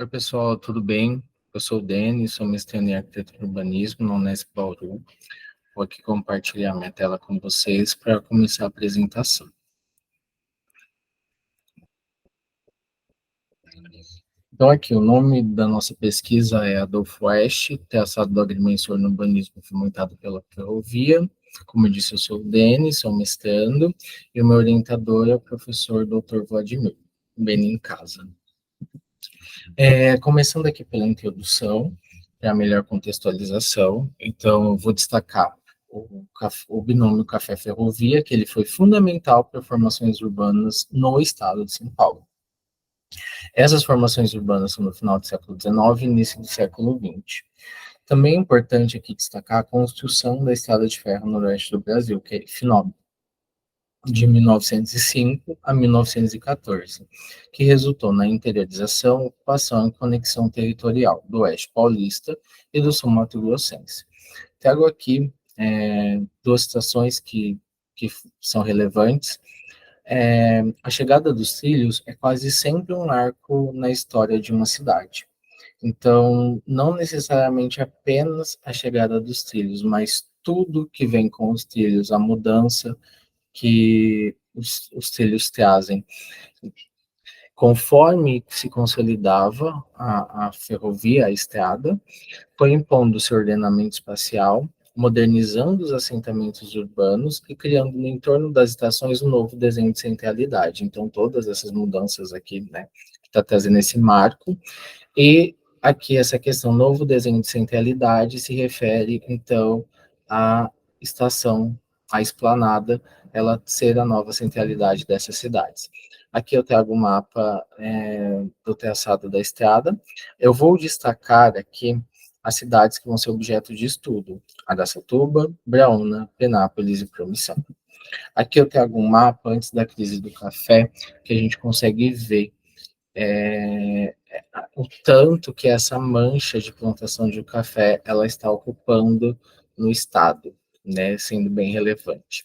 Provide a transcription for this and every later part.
Oi, pessoal, tudo bem? Eu sou o Denis, sou mestrando em arquitetura e urbanismo na Unesp Bauru. Vou aqui compartilhar minha tela com vocês para começar a apresentação. Então, aqui, o nome da nossa pesquisa é Adolfo Oeste, traçado do agrimensor no urbanismo fomentado pela ferrovia. Como eu disse, eu sou o Denis, sou mestrando, e o meu orientador é o professor Dr. Vladimir Benincasa. Começando aqui pela introdução, para a melhor contextualização, então eu vou destacar o binômio café-ferrovia, que ele foi fundamental para formações urbanas no estado de São Paulo. Essas formações urbanas são no final do século XIX e início do século XX. Também é importante aqui destacar a construção da estrada de ferro no oeste do Brasil, que é FINOB, de 1905 a 1914, que resultou na interiorização, ocupação e conexão territorial do oeste paulista e do sul mato-grossense. Trago aqui duas citações que são relevantes. A chegada dos trilhos é quase sempre um marco na história de uma cidade. Então, não necessariamente apenas a chegada dos trilhos, mas tudo que vem com os trilhos, a mudança que os trilhos trazem. Conforme se consolidava a ferrovia, a estrada, foi impondo seu ordenamento espacial, modernizando os assentamentos urbanos e criando no entorno das estações um novo desenho de centralidade. Então, todas essas mudanças aqui, né, que está trazendo esse marco, e aqui essa questão novo desenho de centralidade se refere, então, à estação, à esplanada, ela ser a nova centralidade dessas cidades. Aqui eu trago o mapa do traçado da estrada. Eu vou destacar aqui as cidades que vão ser objeto de estudo: Araçatuba, Braúna, Penápolis e Promissão. Aqui eu trago um mapa antes da crise do café, que a gente consegue ver o tanto que essa mancha de plantação de café ela está ocupando no estado, né, sendo bem relevante.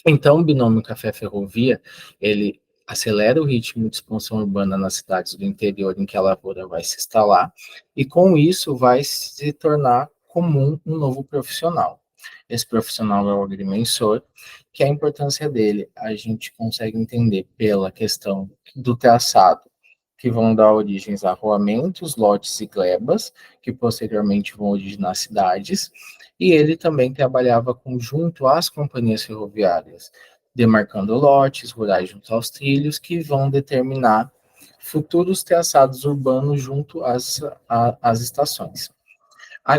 Então, o binômio café-ferrovia, ele acelera o ritmo de expansão urbana nas cidades do interior em que a lavoura vai se instalar, e com isso vai se tornar comum um novo profissional. Esse profissional é o agrimensor, que a importância dele a gente consegue entender pela questão do traçado, que vão dar origens a arruamentos, lotes e glebas, que posteriormente vão originar cidades, e ele também trabalhava junto às companhias ferroviárias, demarcando lotes rurais junto aos trilhos, que vão determinar futuros traçados urbanos junto às estações.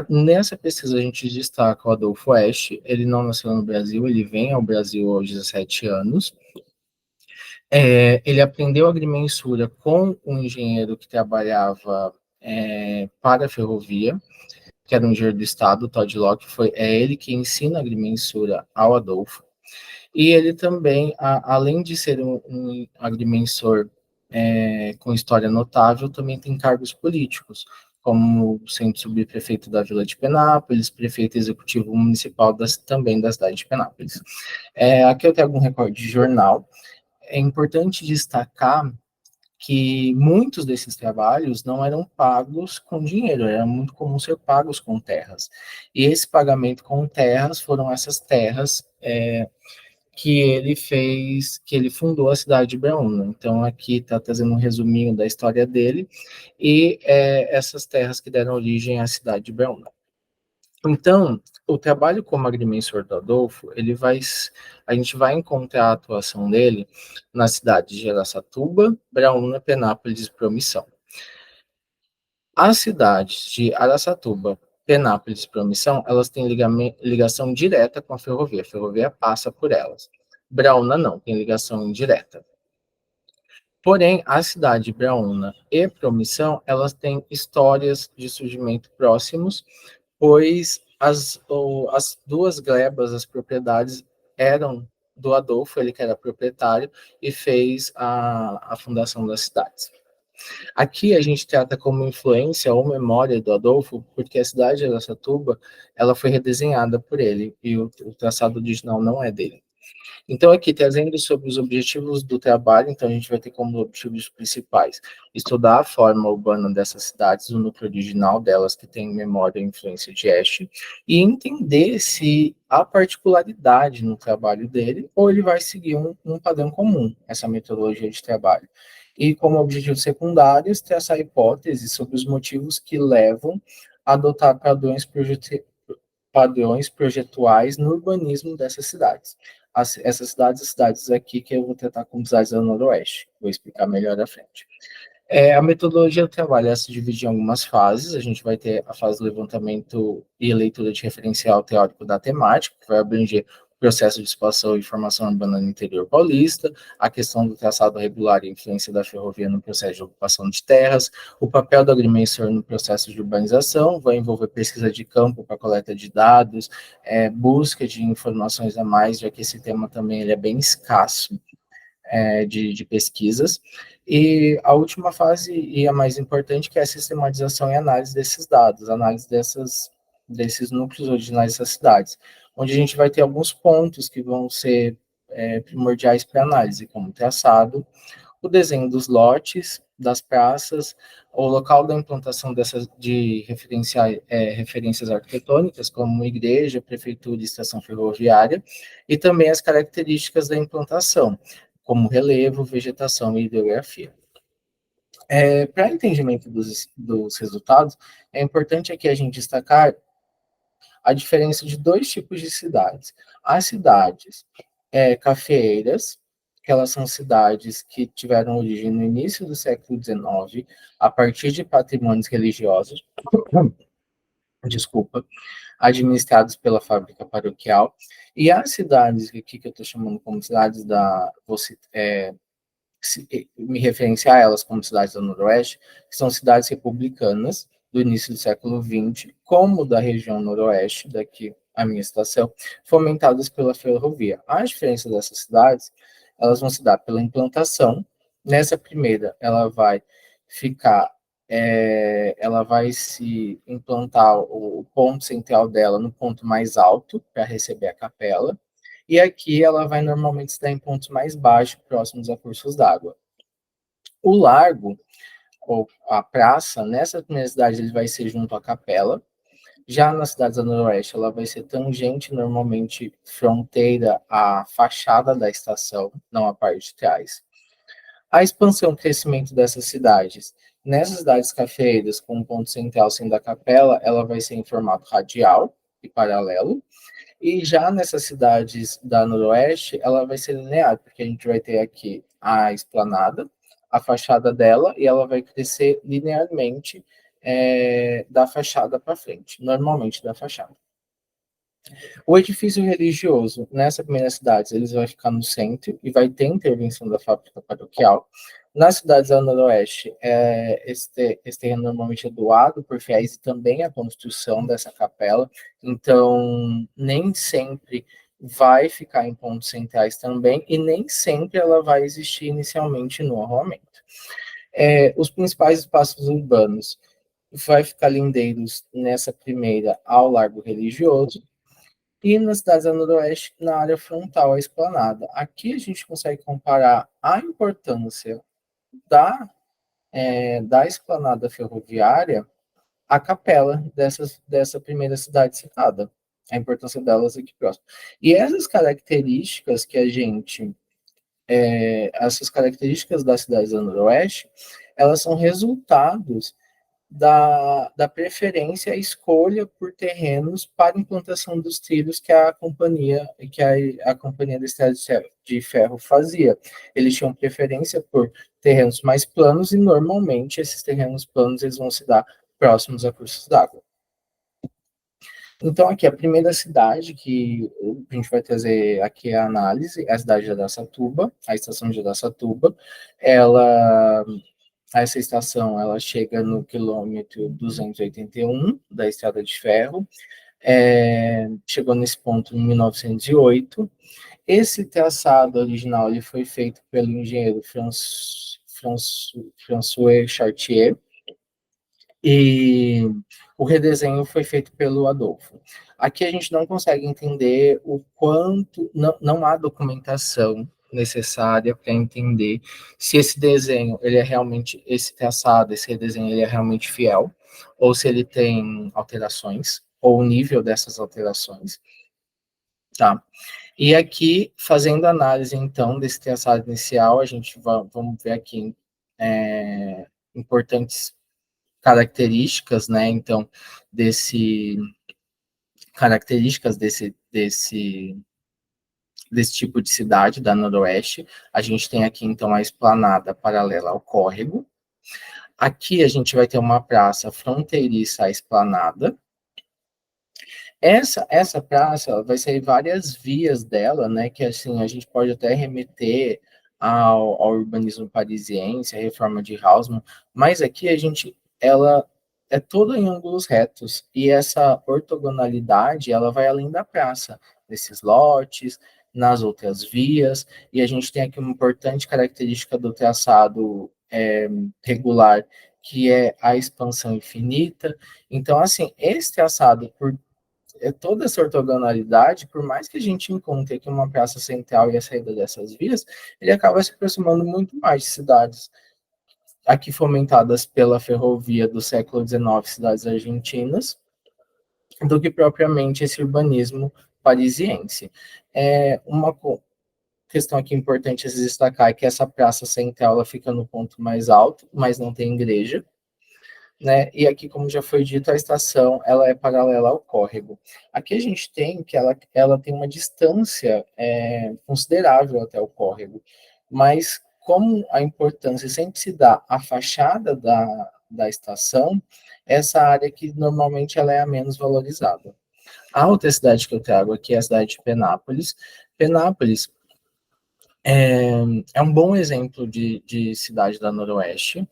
Nessa pesquisa a gente destaca o Adolfo Oeste, ele não nasceu no Brasil, ele vem ao Brasil aos 17 anos. Ele aprendeu agrimensura com um engenheiro que trabalhava para a ferrovia, que era um engenheiro do estado, Todd Locke, é ele que ensina agrimensura ao Adolfo. E ele também, além de ser um agrimensor com história notável, também tem cargos políticos, como sendo subprefeito da Vila de Penápolis, prefeito executivo municipal também da cidade de Penápolis. Aqui eu tenho algum recorde de jornal. É importante destacar que muitos desses trabalhos não eram pagos com dinheiro, era muito comum ser pagos com terras. E esse pagamento com terras foram essas terras que ele fez, que ele fundou a cidade de Braúna. Então, aqui está trazendo um resuminho da história dele e essas terras que deram origem à cidade de Braúna. Então, o trabalho como agrimensor do Adolfo, a gente vai encontrar a atuação dele nas cidades de Araçatuba, Braúna, Penápolis e Promissão. As cidades de Araçatuba, Penápolis e Promissão, elas têm ligação direta com a ferrovia passa por elas. Braúna não, tem ligação indireta. Porém, a cidade de Braúna e Promissão, elas têm histórias de surgimento próximos, pois as duas glebas, as propriedades, eram do Adolfo, ele que era proprietário, e fez a fundação das cidades. Aqui a gente trata como influência ou memória do Adolfo, porque a cidade de Araçatuba, ela foi redesenhada por ele, e o traçado original não é dele. Então, aqui, trazendo sobre os objetivos do trabalho, então a gente vai ter como objetivos principais estudar a forma urbana dessas cidades, o núcleo original delas, que tem memória e influência de Esche, e entender se há particularidade no trabalho dele ou ele vai seguir um padrão comum, essa metodologia de trabalho. E como objetivos secundários, traçar hipóteses sobre os motivos que levam a adotar padrões projetuais no urbanismo dessas cidades. Essas cidades, as cidades aqui que eu vou tratar como cidades do Noroeste, vou explicar melhor à frente. A metodologia do trabalho ela se divide em algumas fases. A gente vai ter a fase do levantamento e leitura de referencial teórico da temática, que vai abranger o processo de expansão e formação urbana no interior paulista, a questão do traçado regular e a influência da ferrovia no processo de ocupação de terras, o papel do agrimensor no processo de urbanização, vai envolver pesquisa de campo para coleta de dados, busca de informações a mais, já que esse tema também ele é bem escasso de pesquisas. E a última fase, e a mais importante, que é a sistematização e análise desses dados, análise desses núcleos originais dessas cidades, onde a gente vai ter alguns pontos que vão ser primordiais para análise, como o traçado, o desenho dos lotes, das praças, o local da implantação de referências arquitetônicas, como igreja, prefeitura e estação ferroviária, e também as características da implantação, como relevo, vegetação e hidrografia. Para entendimento dos resultados, é importante aqui a gente destacar a diferença de dois tipos de cidades. As cidades cafeeiras, que elas são cidades que tiveram origem no início do século XIX, a partir de patrimônios religiosos, desculpa, administrados pela fábrica paroquial, e as cidades aqui que eu estou chamando como cidades me referenciar a elas como cidades do Noroeste, que são cidades republicanas do início do século XX, como da região Noroeste, daqui a minha estação, fomentadas pela ferrovia. As diferenças dessas cidades, elas vão se dar pela implantação. Nessa primeira, ela vai se implantar o ponto central dela no ponto mais alto para receber a capela, e aqui ela vai normalmente estar em pontos mais baixos, próximos a cursos d'água. O largo, ou a praça, nessa primeira cidade ele vai ser junto à capela, já nas cidades do Noroeste ela vai ser tangente, normalmente fronteira à fachada da estação, não a parte de trás. A expansão e crescimento dessas cidades, nessas cidades cafeeiras, com um ponto central sendo a capela, ela vai ser em formato radial e paralelo, e já nessas cidades da Noroeste, ela vai ser linear, porque a gente vai ter aqui a esplanada, a fachada dela, e ela vai crescer linearmente da fachada para frente, normalmente da fachada. O edifício religioso, nessa primeira cidade, eles vão ficar no centro e vai ter intervenção da fábrica paroquial. Nas cidades do Noroeste, esse terreno normalmente é doado por fiéis e também a construção dessa capela, então nem sempre vai ficar em pontos centrais também e nem sempre ela vai existir inicialmente no arruamento. Os principais espaços urbanos vai ficar Lindeiros nessa primeira ao Largo Religioso, e nas cidades do Noroeste, na área frontal, a esplanada. Aqui a gente consegue comparar a importância da esplanada ferroviária à capela dessa primeira cidade citada. A importância delas aqui próximo. E essas características essas características das cidades do Noroeste, elas são resultados da preferência e escolha por terrenos para implantação dos trilhos que a companhia da Estrada de Ferro fazia. Eles tinham preferência por terrenos mais planos e normalmente esses terrenos planos eles vão se dar próximos a cursos d'água. Então aqui a primeira cidade que a gente vai trazer aqui a análise é a cidade de Araçatuba, a estação de Araçatuba. Essa estação ela chega no quilômetro 281 da Estrada de Ferro, chegou nesse ponto em 1908. Esse traçado original ele foi feito pelo engenheiro François Chartier, e o redesenho foi feito pelo Adolfo. Aqui a gente não consegue entender o quanto, não há documentação necessária para entender se esse desenho, ele é realmente, esse traçado, esse desenho, ele é realmente fiel, ou se ele tem alterações, ou o nível dessas alterações, tá? E aqui, fazendo análise, então, desse traçado inicial, a gente vamos ver aqui importantes características, né, então, desse características desse tipo de cidade da Noroeste. A gente tem aqui, então, a esplanada paralela ao córrego. Aqui a gente vai ter uma praça fronteiriça à esplanada. Essa praça vai ser várias vias dela, né? Que assim a gente pode até remeter ao urbanismo parisiense, à reforma de Haussmann, mas aqui ela é toda em ângulos retos e essa ortogonalidade ela vai além da praça, nesses lotes, nas outras vias, e a gente tem aqui uma importante característica do traçado regular, que é a expansão infinita. Então, assim, esse traçado, por toda essa ortogonalidade, por mais que a gente encontre aqui uma praça central e a saída dessas vias, ele acaba se aproximando muito mais de cidades aqui fomentadas pela ferrovia do século XIX, cidades argentinas, do que propriamente esse urbanismo parisiense. Uma questão aqui importante a se destacar é que essa praça central ela fica no ponto mais alto, mas não tem igreja, né? E aqui, como já foi dito, a estação ela é paralela ao córrego. Aqui a gente tem que ela tem uma distância considerável até o córrego, mas como a importância sempre se dá à fachada da estação, essa área que normalmente ela é a menos valorizada. A outra cidade que eu trago aqui é a cidade de Penápolis. Penápolis é um bom exemplo de cidade da Noroeste.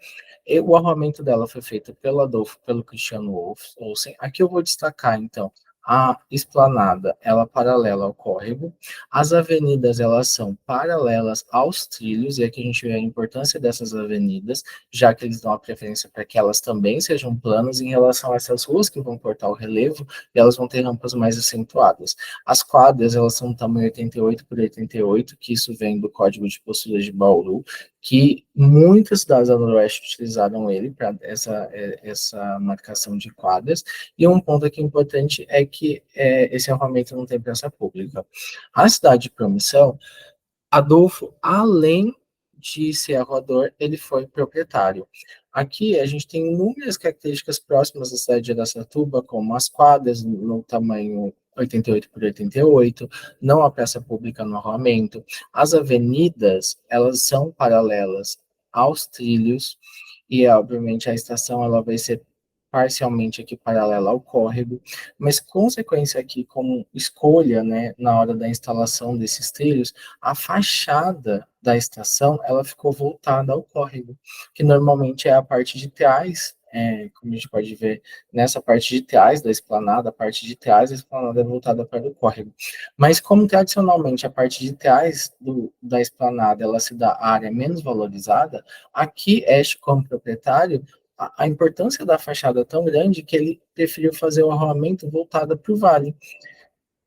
E o arruamento dela foi feito pelo Adolfo, pelo Cristiano Olsen. Aqui eu vou destacar, então, a esplanada, ela paralela ao córrego. As avenidas, elas são paralelas aos trilhos, e aqui a gente vê a importância dessas avenidas, já que eles dão a preferência para que elas também sejam planas em relação a essas ruas que vão cortar o relevo, e elas vão ter rampas mais acentuadas. As quadras, elas são tamanho 88 por 88, que isso vem do Código de Posturas de Bauru, que muitas cidades do Noroeste utilizaram ele para essa marcação de quadras. E um ponto aqui importante é que esse arruamento não tem praça pública. A cidade de Promissão, Adolfo, além de ser arruador, ele foi proprietário. Aqui a gente tem inúmeras características próximas da cidade de Araçatuba, como as quadras no tamanho 88 por 88, não a praça pública no arruamento. As avenidas, elas são paralelas aos trilhos e, obviamente, a estação ela vai ser parcialmente aqui paralela ao córrego, mas consequência aqui como escolha, né, na hora da instalação desses trilhos, a fachada da estação ela ficou voltada ao córrego, que normalmente é a parte de trás, como a gente pode ver nessa parte de trás da esplanada, a parte de trás da esplanada é voltada para o córrego. Mas como tradicionalmente a parte de trás da esplanada ela se dá a área menos valorizada, aqui este como proprietário a importância da fachada é tão grande que ele preferiu fazer o arruamento voltado para o vale,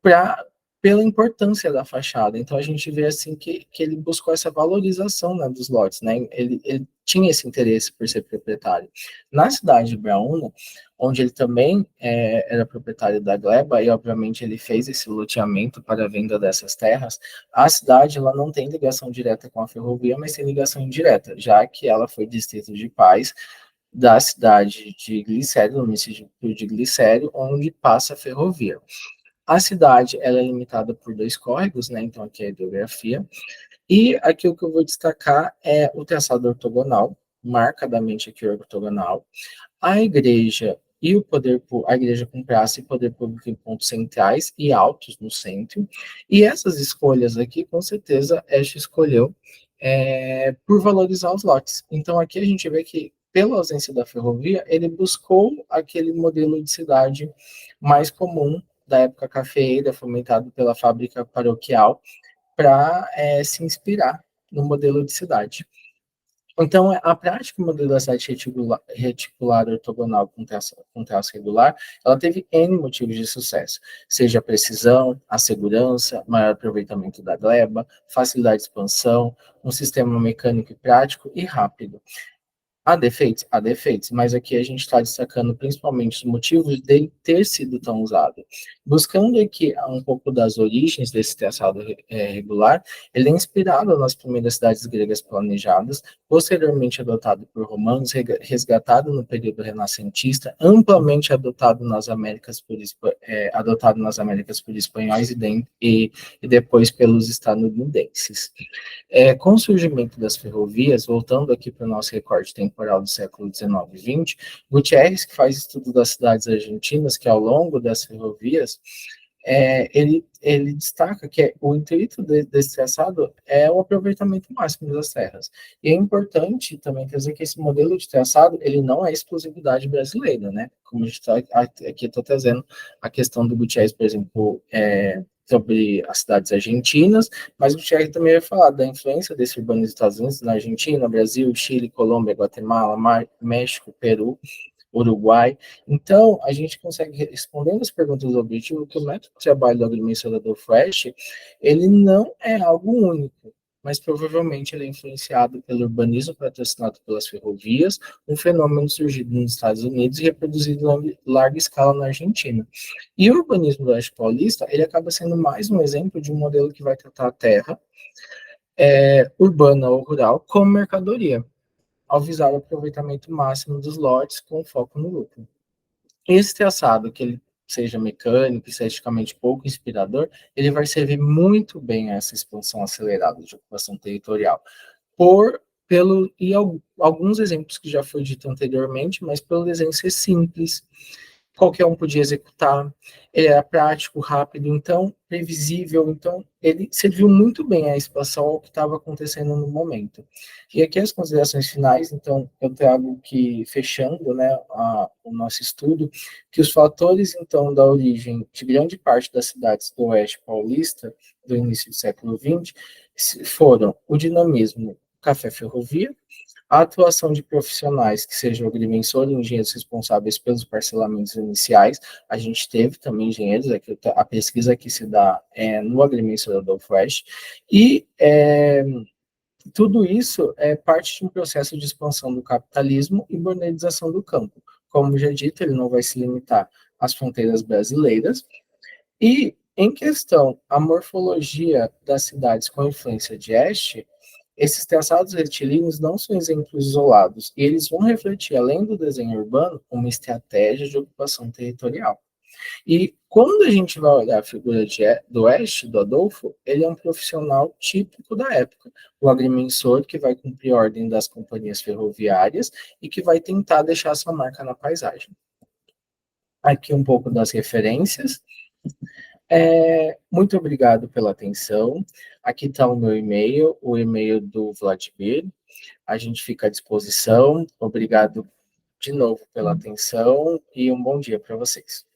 pra, pela importância da fachada. Então a gente vê assim que ele buscou essa valorização, né, dos lotes, né? Ele tinha esse interesse por ser proprietário. Na cidade de Braúna, onde ele também era proprietário da gleba, e obviamente ele fez esse loteamento para a venda dessas terras, a cidade ela não tem ligação direta com a ferrovia, mas tem ligação indireta, já que ela foi distrito de Paz, da cidade de Glicério, do município de Glicério, onde passa a ferrovia. A cidade ela é limitada por dois córregos, né? Então aqui é a hidrografia. E aqui o que eu vou destacar é o traçado ortogonal, marcadamente aqui ortogonal. A igreja e a igreja com praça e poder público em pontos centrais e altos no centro. E essas escolhas aqui, com certeza, Ash escolheu por valorizar os lotes. Então aqui a gente vê que, pela ausência da ferrovia, ele buscou aquele modelo de cidade mais comum da época cafeeira, fomentado pela fábrica paroquial, para se inspirar no modelo de cidade. Então, a prática modularidade reticular ortogonal com traço regular, ela teve N motivos de sucesso, seja a precisão, a segurança, maior aproveitamento da gleba, facilidade de expansão, um sistema mecânico e prático e rápido. Há defeitos, mas aqui a gente está destacando principalmente os motivos dele ter sido tão usado. Buscando aqui um pouco das origens desse traçado regular, ele é inspirado nas primeiras cidades gregas planejadas, posteriormente adotado por romanos, resgatado no período renascentista, amplamente adotado nas Américas por espanhóis e depois pelos estadunidenses. Com o surgimento das ferrovias, voltando aqui para o nosso recorte temporal do século XIX e XX, Gutierrez, que faz estudo das cidades argentinas, que ao longo das ferrovias, ele destaca que o intuito desse traçado é o aproveitamento máximo das terras. E é importante também dizer que esse modelo de traçado, ele não é exclusividade brasileira, né? Como a gente está aqui, estou trazendo a questão do Gutierrez, por exemplo, sobre as cidades argentinas, mas o Thierry também vai falar da influência desse urbanismo dos Estados Unidos na Argentina, Brasil, Chile, Colômbia, Guatemala, México, Peru, Uruguai. Então, a gente consegue, respondendo as perguntas do objetivo, que o método de trabalho do agrimensor Fresh, ele não é algo único, mas provavelmente ele é influenciado pelo urbanismo patrocinado pelas ferrovias, um fenômeno surgido nos Estados Unidos e reproduzido em larga escala na Argentina. E o urbanismo do Oeste Paulista, ele acaba sendo mais um exemplo de um modelo que vai tratar a terra, urbana ou rural, como mercadoria, ao visar o aproveitamento máximo dos lotes com foco no lucro. Esse traçado, que ele seja mecânico, esteticamente pouco inspirador, ele vai servir muito bem a essa expansão acelerada de ocupação territorial, alguns exemplos que já foi dito anteriormente, mas pelo desenho ser simples, qualquer um podia executar, ele era prático, rápido, então previsível, então ele serviu muito bem à expansão ao que estava acontecendo no momento. E aqui as considerações finais, então eu trago que, fechando, né, o nosso estudo, que os fatores, então, da origem de grande parte das cidades do Oeste Paulista, do início do século XX, foram o dinamismo café-ferrovia, a atuação de profissionais que sejam agrimensor e engenheiros responsáveis pelos parcelamentos iniciais. A gente teve também engenheiros, a pesquisa que se dá no agrimensor da UFRESH, e tudo isso é parte de um processo de expansão do capitalismo e modernização do campo. Como já dito, ele não vai se limitar às fronteiras brasileiras, e em questão a morfologia das cidades com influência de este, esses traçados retilíneos não são exemplos isolados, e eles vão refletir, além do desenho urbano, uma estratégia de ocupação territorial. E quando a gente vai olhar a figura do Oeste, do Adolfo, ele é um profissional típico da época, o agrimensor que vai cumprir ordem das companhias ferroviárias e que vai tentar deixar sua marca na paisagem. Aqui um pouco das referências. Muito obrigado pela atenção. Aqui está o meu e-mail, o e-mail do Vladimir. A gente fica à disposição. Obrigado de novo pela atenção e um bom dia para vocês.